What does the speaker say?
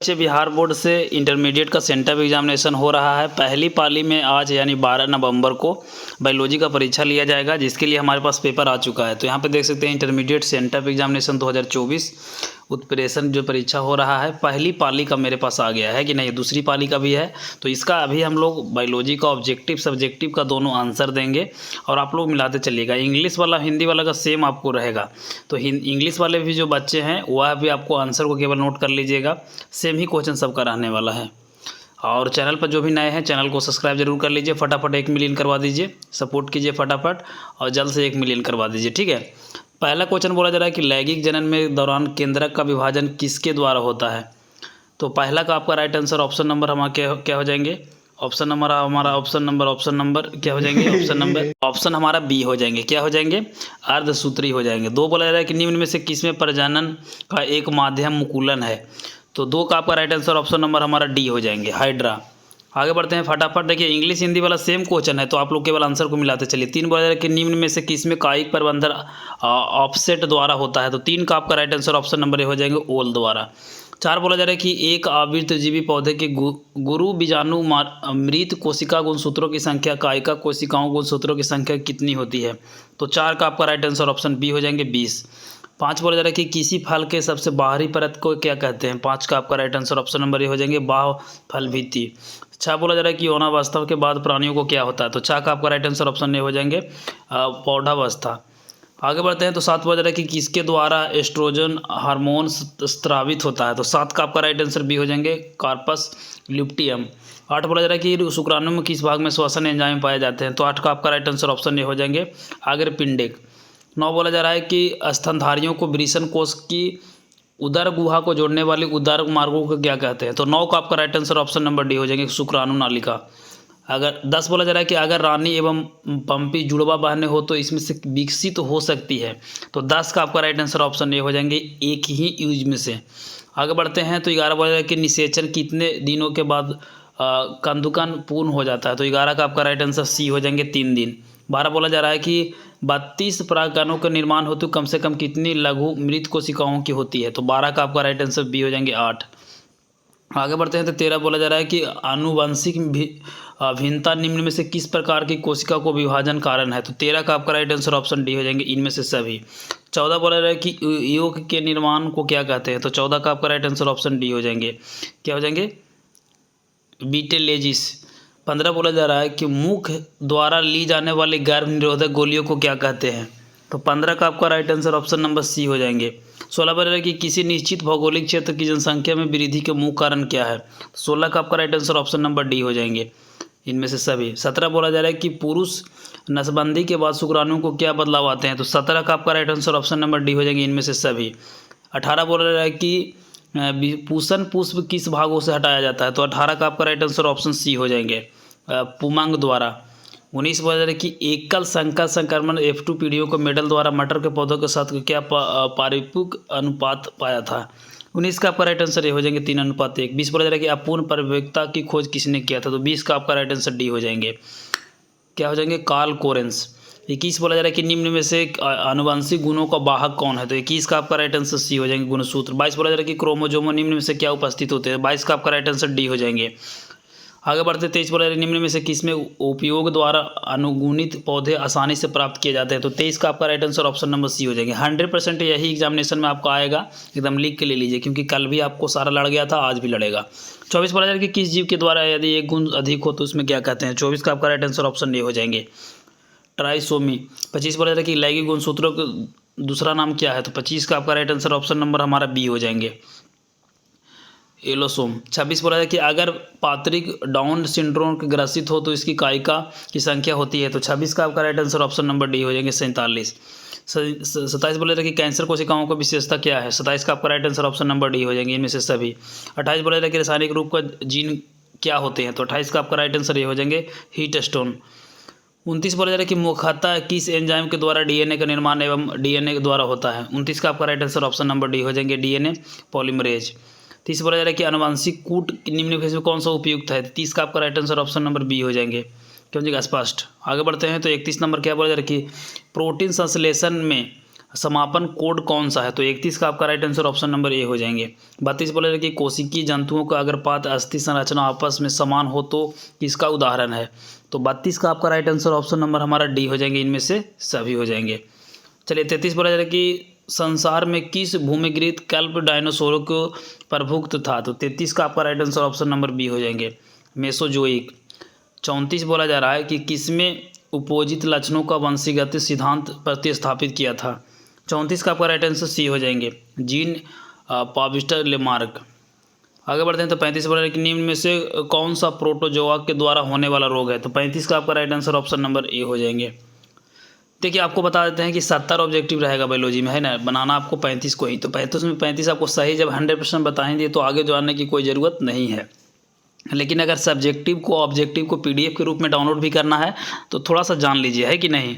बच्चे बिहार बोर्ड से इंटरमीडिएट का सेंटर एग्जामिनेशन हो रहा है। पहली पाली में आज यानी 12 नवंबर को बायोलॉजी का परीक्षा लिया जाएगा, जिसके लिए हमारे पास पेपर आ चुका है। तो यहाँ पे देख सकते हैं इंटरमीडिएट सेंटर एग्जामिनेशन 2024 उत्प्रेषण जो परीक्षा हो रहा है, पहली पाली का मेरे पास आ गया है कि नहीं, दूसरी पाली का भी है। तो इसका अभी हम लोग बायोलॉजी का ऑब्जेक्टिव सब्जेक्टिव का दोनों आंसर देंगे और आप लोग मिलाते चलिएगा। इंग्लिश वाला हिंदी वाला का सेम आपको रहेगा। तो इंग्लिश वाले भी जो बच्चे हैं वह भी आपको आंसर को केवल नोट कर लीजिएगा, सेम ही क्वेश्चन सबका रहने वाला है। और चैनल पर जो भी नए हैं चैनल को सब्सक्राइब जरूर कर लीजिए, फटाफट 1 मिलियन करवा दीजिए, सपोर्ट कीजिए फटाफट और जल्द से 1 मिलियन करवा दीजिए, ठीक है। पहला क्वेश्चन बोला जा रहा है कि लैंगिक जनन में दौरान केंद्रक का विभाजन किसके द्वारा होता है। तो पहला का आपका राइट आंसर ऑप्शन नंबर हमारा क्या हो जाएंगे, ऑप्शन नंबर क्या हो जाएंगे, ऑप्शन हमारा बी हो जाएंगे, क्या हो जाएंगे, अर्धसूत्री हो जाएंगे। 2 बोला जा रहा है कि निम्न में से किसमें प्रजनन का एक माध्यम मुकुलन है। तो 2 का आपका राइट आंसर ऑप्शन नंबर हमारा डी हो जाएंगे, हाइड्रा। आगे बढ़ते हैं फटाफट। देखिए इंग्लिश हिंदी वाला सेम क्वेश्चन है, तो आप लोग केवल आंसर को मिलाते चलिए। 3 बोला जा रहा है कि निम्न में से किसमें कायिक प्रबंधन ऑफसेट द्वारा होता है। तो 3 का आपका right answer option number A हो जाएंगे, ओल द्वारा। 4 बोला जा रहा है कि एक आवृतजीवी पौधे के गुरु बीजाणु मृत कोशिका गुणसूत्रों की संख्या कायिका कोशिकाओं गुणसूत्रों की संख्या कितनी होती है। तो 4 का आपका राइट आंसर ऑप्शन बी हो जाएंगे, 20। 5 बोला जा रहा है कि किसी फल के सबसे बाहरी परत को क्या कहते हैं। 5 का आपका right answer option number A हो जाएंगे, बाह्य फल भित्ति। 6 बोला जा रहा है कि यौनावस्था के बाद प्राणियों को क्या होता है। तो 6 का आपका राइट आंसर ऑप्शन ए हो जाएंगे, पौधावस्था। आगे बढ़ते हैं तो 7 बोला जा रहा है कि किसके द्वारा एस्ट्रोजन हार्मोन स्रावित होता है। तो 7 का आपका राइट आंसर बी हो जाएंगे, कार्पस ल्यूटियम। 8 बोला जा रहा है कि शुक्राणु में किस भाग में श्वसन एंजाइम पाए जाते हैं। तो 8 का आपका राइट आंसर ऑप्शन ए हो जाएंगे, अग्रपिंडिक। 9 बोला जा रहा है कि स्तनधारियों को वृषण कोष की उदर गुहा को जोड़ने वाले उदर मार्गों को क्या कहते हैं। तो 9 का आपका right answer option number D हो जाएंगे, शुक्राणु नालिका। अगर 10 बोला जा रहा है कि अगर रानी एवं पंपी जुड़वा बहनें हो तो इसमें से विकसित हो सकती है। तो 10 का आपका राइट आंसर ऑप्शन ए हो जाएंगे, एक ही यूज में से। आगे बढ़ते हैं तो 11 बोला जा रहा है कि निषेचन कितने दिनों के बाद कंदुकन पूर्ण हो जाता है। तो 11 का आपका राइट आंसर सी हो जाएंगे, 3 दिन। 12 बोला जा रहा है कि 32 परागकणों का निर्माण हेतु कम से कम कितनी लघु मृत कोशिकाओं की होती है। तो 12 का आपका राइट आंसर बी हो जाएंगे, 8। आगे बढ़ते हैं तो 13 बोला जा रहा है कि आनुवंशिक भिन्नता निम्न में से किस प्रकार की कोशिका को विभाजन कारण है। तो 13 का आपका राइट आंसर ऑप्शन डी हो जाएंगे, इनमें से सभी। 14 बोला जा रहा है कि योग के निर्माण को क्या कहते हैं। तो 14 का आपका राइट आंसर ऑप्शन डी हो जाएंगे, क्या हो जाएंगे, बीटेलेजिस। 15 बोला जा रहा है कि मुख द्वारा ली जाने वाली गर्भ निरोधक गोलियों को क्या कहते हैं। तो 15 का आपका right answer option number C हो जाएंगे। 16 बोला जा रहा है कि किसी निश्चित भौगोलिक क्षेत्र की जनसंख्या में वृद्धि के मुख्य कारण क्या है। 16 का आपका right answer option number D हो जाएंगे, इनमें से सभी। 17 बोला जा रहा है कि पुरुष नसबंदी के बाद शुक्राणु को क्या बदलाव आते हैं। तो 17 का आपका right answer option number D हो जाएंगे, इनमें से सभी। 18 बोला जा रहा है कि पुष्प पुष्प किस भागों से हटाया जाता है। तो 18 का आपका राइट आंसर ऑप्शन सी हो जाएंगे, पुमांग द्वारा। 19 बोला जा रहा है कि एकल संकर संक्रमण F2 पीढ़ियों को मेडल द्वारा मटर के पौधों के साथ क्या पारिपुक अनुपात पाया था। 19 का आपका राइट आंसर ये हो जाएंगे, 3:1। 20 बोला जा रहा है कि अपूर्ण परिवेक्ता की खोज किसने किया था। तो 20 का आपका राइट आंसर डी हो जाएंगे, क्या हो जाएंगे, कार्ल कोरेंस। 21 बोला जा रहा है कि निम्न में से आनुवंशिक गुणों का वाहक कौन है। तो 21 का आपका राइट आंसर सी हो जाएंगे, गुणसूत्र। 22 बोला जा रहा है कि क्रोमोजोमों निम्न में से क्या उपस्थित होते हैं। 22 का आपका राइट आंसर डी हो जाएंगे। आगे बढ़ते 23 बोला जा रहा है निम्न में से किसमें उपयोग द्वारा अनुगुणित पौधे आसानी से प्राप्त किए जाते हैं। तो 23 का आपका right answer option number C हो जाएंगे। 100% यही एग्जामिनेशन में आपको आएगा, एकदम लिख के ले लीजिए, क्योंकि कल भी आपको सारा लड़ गया था, आज भी लड़ेगा। 24 बोला जा रहा है कि किस जीव के द्वारा यदि एक गुण अधिक हो तो उसमें क्या कहते हैं। 24 का आपका राइट आंसर ऑप्शन ए हो जाएंगे, ट्राइसोमी। 25 बोला जा रहा है कि लैंगिक गुणसूत्रों का दूसरा नाम क्या है। तो 25 का आपका राइट आंसर ऑप्शन नंबर हमारा बी हो जाएंगे, एलोसोम। 26 बोला है कि अगर पात्रिक डाउन सिंड्रोम के ग्रसित हो तो इसकी कायिका की संख्या होती है। तो 26 का आपका right answer option number D हो जाएंगे, 47। 27 बोला था कि कैंसर कोशिकाओं की विशेषता क्या है। 27 का आपका right answer option number D हो जाएंगे, इनमें से सभी। 28 बोला था कि रासायनिक रूप का जीन क्या होते हैं। तो 28 का आपका राइट आंसर ये हो जाएंगे, हीटस्टोन। 29 बोला जा रहा है कि मुख्यतः किस एंजाइम के द्वारा डीएनए का निर्माण एवं डीएनए के द्वारा होता है। 29 का आपका right answer option number D हो जाएंगे, डीएनए पॉलीमरेज। 30 बोला जा रहा है कि आनुवंशिक कूट निम्न में कौन सा उपयुक्त है। 30 का आपका right answer option number B हो जाएंगे, क्यों जी स्पष्ट। आगे बढ़ते हैं तो 31 नंबर क्या बोला जा रहा है कि प्रोटीन संश्लेषण में समापन कोड कौन सा है? तो 31 का आपका right answer option number A हो जाएंगे। 32 बोला कि कोशिकीय जंतुओं का अगर पात अस्थि संरचना आपस में समान हो तो किसका उदाहरण है? तो 32 का आपका राइट आंसर ऑप्शन नंबर हमारा डी हो जाएंगे, इनमें से सभी हो जाएंगे। चलिए 33 बोला जा रहा है कि संसार में किस भूमिगृहित कल्प डायनासोरों को प्रभुक्त था? तो 33 का आपका right answer option number B हो जाएंगे, मेसोजोइक। 34 बोला जा रहा है कि किसमें उपोजित लक्षणों का वंशीगत सिद्धांत प्रतिस्थापित किया था? 34 का आपका राइट आंसर सी हो जाएंगे, जीन पाविस्टर लेमार्क। आगे बढ़ते हैं तो 35 बोला है कि निम्न में से कौन सा प्रोटोजोआ के द्वारा होने वाला रोग है? तो 35 का आपका right answer option number A हो जाएंगे। देखिए आपको बता देते हैं कि 70 ऑब्जेक्टिव रहेगा बायोलॉजी में, है ना, बनाना आपको 35 को ही। तो 35 में 35 आपको सही जब 100% बताएंगे तो आगे जानने की कोई ज़रूरत नहीं है। लेकिन अगर सब्जेक्टिव को ऑब्जेक्टिव को PDF के रूप में डाउनलोड भी करना है तो थोड़ा सा जान लीजिए, है कि नहीं।